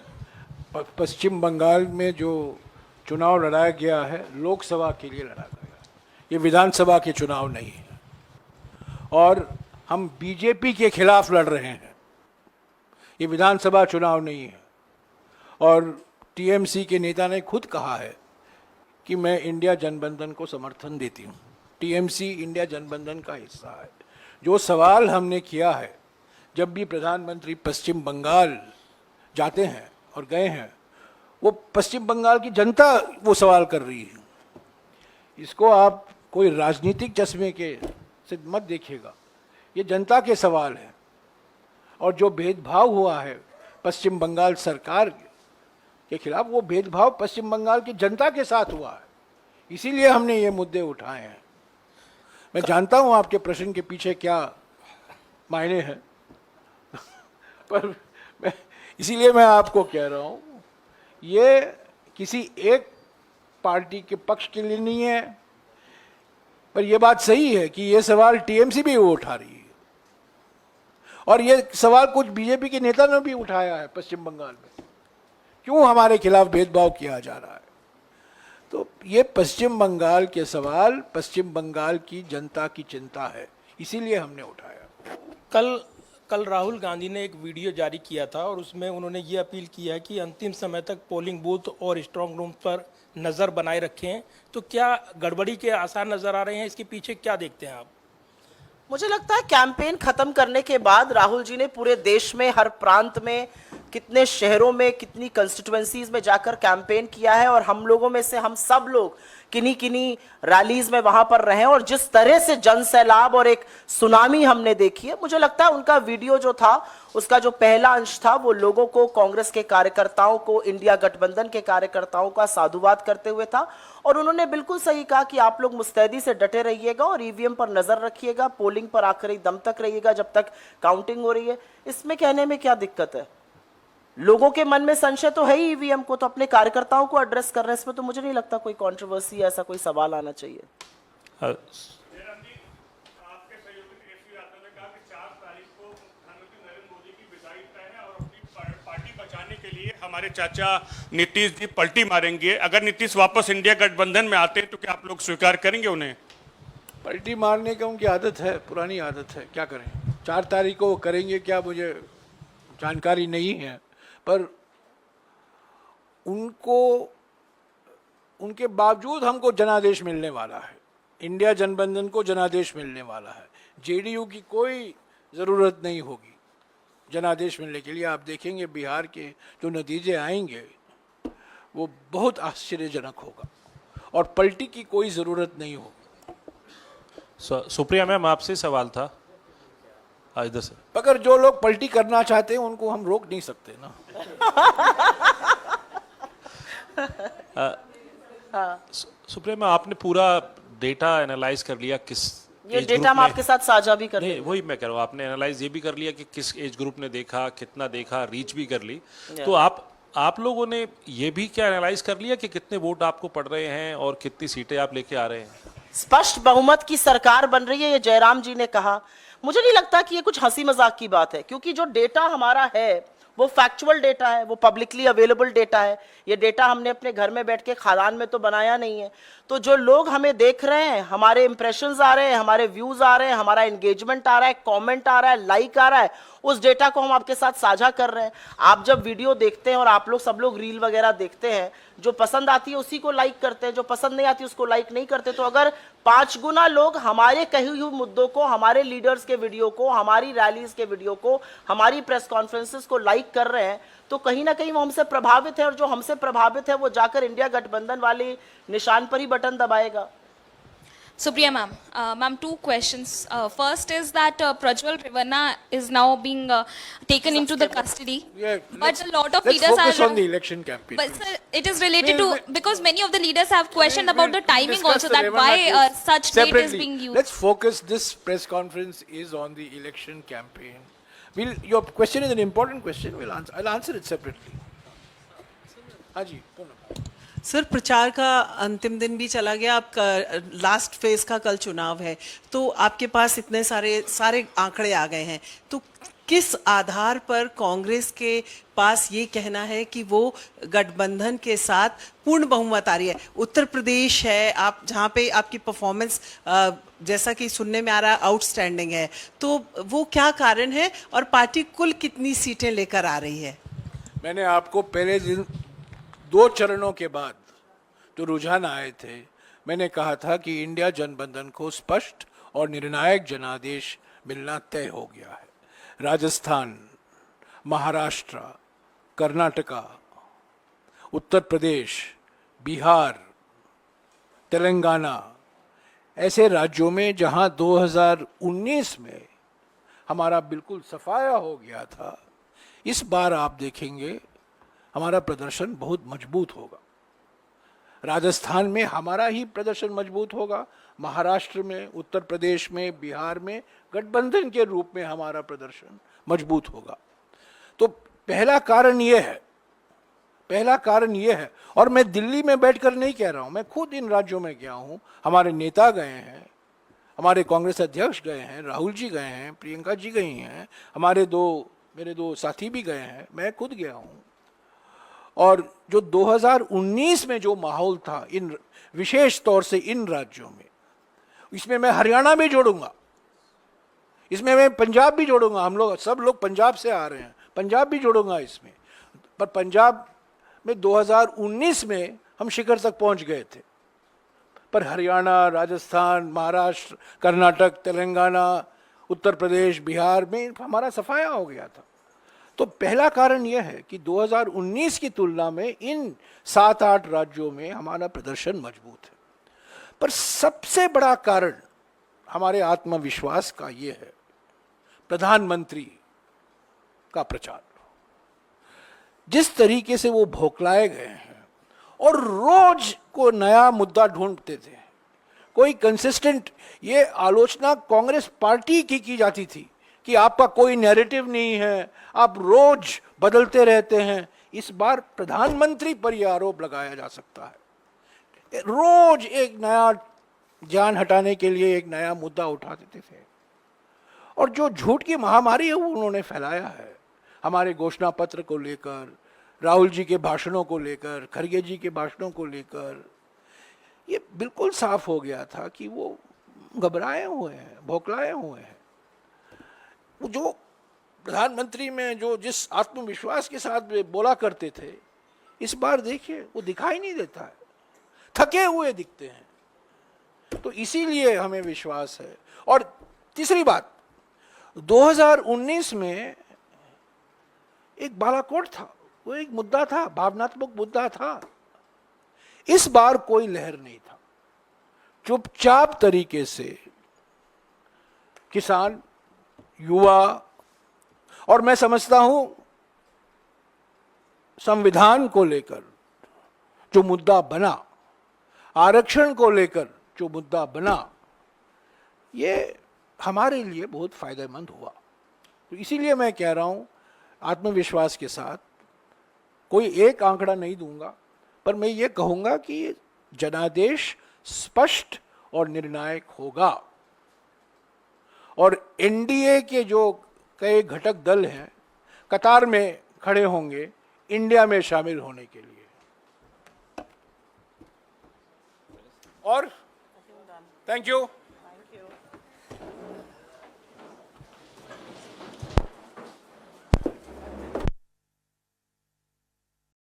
पश्चिम बंगाल में जो चुनाव लड़ाया गया है लोकसभा के लिए लड़ा गया है, ये विधानसभा के चुनाव नहीं है। और हम बीजेपी के खिलाफ लड़ रहे हैं, ये विधानसभा चुनाव नहीं है। और टीएमसी के नेता ने खुद कहा है कि मैं इंडिया जनबंधन को समर्थन देती हूँ। टीएमसी इंडिया जनबंधन का हिस्सा है। जो सवाल हमने किया है, जब भी प्रधानमंत्री पश्चिम बंगाल जाते हैं और गए हैं, वो पश्चिम बंगाल की जनता वो सवाल कर रही है। इसको आप कोई राजनीतिक चश्मे के से मत देखिएगा, ये जनता के सवाल हैं। और जो भेदभाव हुआ है पश्चिम बंगाल सरकार के खिलाफ, वो भेदभाव पश्चिम बंगाल की जनता के साथ हुआ है, इसीलिए हमने ये मुद्दे उठाए हैं। मैं जानता हूं आपके प्रश्न के पीछे क्या मायने हैं पर इसीलिए मैं आपको कह रहा हूं, ये किसी एक पार्टी के पक्ष के लिए नहीं है। पर यह बात सही है कि ये सवाल टीएमसी भी उठा रही है, और ये सवाल कुछ बीजेपी के नेता ने भी उठाया है पश्चिम बंगाल में, क्यों हमारे खिलाफ भेदभाव किया जा रहा है। तो ये पश्चिम बंगाल के सवाल पश्चिम बंगाल की जनता की चिंता है, इसीलिए हमने उठाया। कल राहुल गांधी ने एक वीडियो जारी किया था और उसमें उन्होंने ये अपील किया है कि अंतिम समय तक पोलिंग बूथ और स्ट्रांग रूम पर नज़र बनाए रखें। तो क्या गड़बड़ी के आसार नज़र आ रहे हैं, इसके पीछे क्या देखते हैं आप? मुझे लगता है कैंपेन खत्म करने के बाद राहुल जी ने पूरे देश में हर प्रांत में, कितने शहरों में, कितनी कंस्टिट्यूएंसीज में जाकर कैंपेन किया है। और हम लोगों में से हम सब लोग किन्हीं किन्हीं रैलीज में वहां पर रहे, और जिस तरह से जन सैलाब और एक सुनामी हमने देखी है, मुझे लगता है उनका वीडियो जो था, उसका जो पहला अंश था, वो लोगों को, कांग्रेस के कार्यकर्ताओं को, इंडिया गठबंधन के कार्यकर्ताओं का साधुवाद करते हुए था। और उन्होंने बिल्कुल सही कहा कि आप लोग मुस्तैदी से डटे रहिएगा और ईवीएम पर नजर रखिएगा, पोलिंग पर आखिरी दम तक रहिएगा जब तक काउंटिंग हो रही है। इसमें कहने में क्या दिक्कत है? लोगों के मन में संशय तो है ही ईवीएम को, तो अपने कार्यकर्ताओं को एड्रेस कर रहे हैं, इसमें तो मुझे नहीं लगता कोई कंट्रोवर्सी, ऐसा कोई सवाल आना चाहिए। के लिए हमारे चाचा नीतीश जी पलटी मारेंगे। अगर नीतीश वापस इंडिया गठबंधन में आते हैं तो क्या आप लोग स्वीकार करेंगे उन्हें? पलटी मारने का उनकी आदत है, पुरानी आदत है, क्या करें। 4 तारीख को करेंगे क्या, मुझे जानकारी नहीं है, पर उनको, उनके बावजूद हमको जनादेश मिलने वाला है, इंडिया जनबंधन को जनादेश मिलने वाला है। जेडीयू की कोई ज़रूरत नहीं होगी जनादेश मिलने के लिए। आप देखेंगे बिहार के जो नतीजे आएंगे वो बहुत आश्चर्यजनक होगा, और पलटी की कोई ज़रूरत नहीं होगी। सुप्रिया मैम, आपसे सवाल था इधर से। अगर जो लोग पलटी करना चाहते हैं उनको हम रोक नहीं सकते ना। सुप्रिया मैम, आपने पूरा डेटा एनालाइज कर लिया, किस ये डेटा हम आपके साथ साझा भी कर नहीं, वही मैं कह रहा हूँ, आपने एनालाइज ये भी कर लिया कि किस एज ग्रुप ने देखा, कितना देखा, रीच भी कर ली। तो आप लोगों ने ये भी क्या एनालाइज कर लिया कि कितने वोट आपको पड़ रहे हैं और कितनी सीटें आप लेके आ रहे हैं? स्पष्ट बहुमत की सरकार बन रही है, ये जयराम जी ने कहा। मुझे नहीं लगता कि ये कुछ हंसी मजाक की बात है, क्योंकि जो डेटा हमारा है वो फैक्चुअल डेटा है, वो पब्लिकली अवेलेबल डेटा है। ये डेटा हमने अपने घर में बैठ के खादान में तो बनाया नहीं है। तो जो लोग हमें देख रहे हैं, हमारे इंप्रेशंस आ रहे हैं, हमारे व्यूज आ रहे हैं, हमारा एंगेजमेंट आ रहा है, कमेंट आ रहा है, लाइक आ रहा है, उस डेटा को हम आपके साथ साझा कर रहे हैं। आप जब वीडियो देखते हैं और आप लोग सब लोग रील वगैरह देखते हैं, जो पसंद आती है उसी को लाइक करते हैं, जो पसंद नहीं आती उसको लाइक नहीं करते। तो अगर 5 गुना लोग हमारे कहे हुए मुद्दों को, हमारे लीडर्स के वीडियो को, हमारी रैलीज के वीडियो को, हमारी प्रेस कॉन्फ्रेंसेस को लाइक कर रहे हैं, तो कहीं ना कहीं वो हमसे प्रभावित है, और जो हमसे प्रभावित है वो जाकर इंडिया गठबंधन वाले निशान पर ही button दबाएगा। Supriya ma'am, ma'am, 2 questions. First is that Prajwal Revanna is now being taken into the custody, but a lot of leaders focus on the election campaign. But sir, it is related to, because many of the leaders have questioned about the timing also, that why such date is being used. Let's focus. This press conference is on the election campaign. Your question is an important question. I'll answer it separately. Haji, sir, प्रचार का अंतिम दिन भी चला गया, आपका लास्ट फेज का कल चुनाव है, तो आपके पास इतने सारे आंकड़े आ गए हैं, तो किस आधार पर कांग्रेस के पास ये कहना है कि वो गठबंधन के साथ पूर्ण बहुमत आ रही है? उत्तर प्रदेश है, आप जहाँ पे आपकी परफॉर्मेंस जैसा कि सुनने में आ रहा है आउटस्टैंडिंग है, तो वो क्या कारण है और पार्टी कुल कितनी सीटें लेकर आ रही है? मैंने आपको पहले दिन 2 चरणों के बाद जो रुझान आए थे, मैंने कहा था कि इंडिया जनबंधन को स्पष्ट और निर्णायक जनादेश मिलना तय हो गया है। राजस्थान, महाराष्ट्र, कर्नाटका, उत्तर प्रदेश, बिहार, तेलंगाना ऐसे राज्यों में जहां 2019 में हमारा बिल्कुल सफाया हो गया था, इस बार आप देखेंगे हमारा प्रदर्शन बहुत मजबूत होगा। राजस्थान में हमारा ही प्रदर्शन मजबूत होगा, महाराष्ट्र में, उत्तर प्रदेश में, बिहार में गठबंधन के रूप में हमारा प्रदर्शन मजबूत होगा। तो पहला कारण यह है, और मैं दिल्ली में बैठकर नहीं कह रहा हूं, मैं खुद इन राज्यों में गया हूं, हमारे नेता गए हैं, हमारे कांग्रेस अध्यक्ष गए हैं, राहुल जी गए हैं, प्रियंका जी गई हैं, मेरे दो साथी भी गए हैं, मैं खुद गया हूं। और जो 2019 में जो माहौल था इन विशेष तौर से इन राज्यों में, इसमें मैं हरियाणा भी जोड़ूंगा, इसमें मैं पंजाब भी जोड़ूंगा, हम लोग सब लोग पंजाब से आ रहे हैं, पंजाब भी जोड़ूंगा इसमें। पर पंजाब में 2019 में हम शिखर तक पहुंच गए थे, पर हरियाणा, राजस्थान, महाराष्ट्र, कर्नाटक, तेलंगाना, उत्तर प्रदेश, बिहार में हमारा सफाया हो गया था। तो पहला कारण यह है कि 2019 की तुलना में इन 7-8 राज्यों में हमारा प्रदर्शन मजबूत है। पर सबसे बड़ा कारण हमारे आत्मविश्वास का यह है प्रधानमंत्री का प्रचार। जिस तरीके से वो भोकलाए गए हैं और रोज को नया मुद्दा ढूंढते थे, कोई कंसिस्टेंट, ये आलोचना कांग्रेस पार्टी की जाती थी कि आपका कोई नैरेटिव नहीं है, आप रोज बदलते रहते हैं। इस बार प्रधानमंत्री पर यह आरोप लगाया जा सकता है, रोज एक नया जान हटाने के लिए एक नया मुद्दा उठा देते थे, और जो झूठ की महामारी है वो उन्होंने फैलाया है। हमारे घोषणा पत्र को लेकर, राहुल जी के भाषणों को लेकर, खड़गे जी के भाषणों को लेकर, ये बिल्कुल साफ हो गया था कि वो घबराए हुए हैं, भौखलाए हुए हैं। वो जो प्रधानमंत्री में जो जिस आत्मविश्वास के साथ वे बोला करते थे, इस बार देखिए वो दिखाई नहीं देता है, थके हुए दिखते हैं। तो इसीलिए हमें विश्वास है। और तीसरी बात, 2019 में एक बालाकोट था, वो एक मुद्दा था, भावनात्मक मुद्दा था। इस बार कोई लहर नहीं था, चुपचाप तरीके से किसान, युवा, और मैं समझता हूं संविधान को लेकर जो मुद्दा बना, आरक्षण को लेकर जो मुद्दा बना, ये हमारे लिए बहुत फायदेमंद हुआ। तो इसीलिए मैं कह रहा हूं आत्मविश्वास के साथ, कोई एक आंकड़ा नहीं दूंगा, पर मैं ये कहूंगा कि जनादेश स्पष्ट और निर्णायक होगा, और एनडीए के जो कई घटक दल हैं कतार में खड़े होंगे इंडिया में शामिल होने के लिए। और थैंक यू।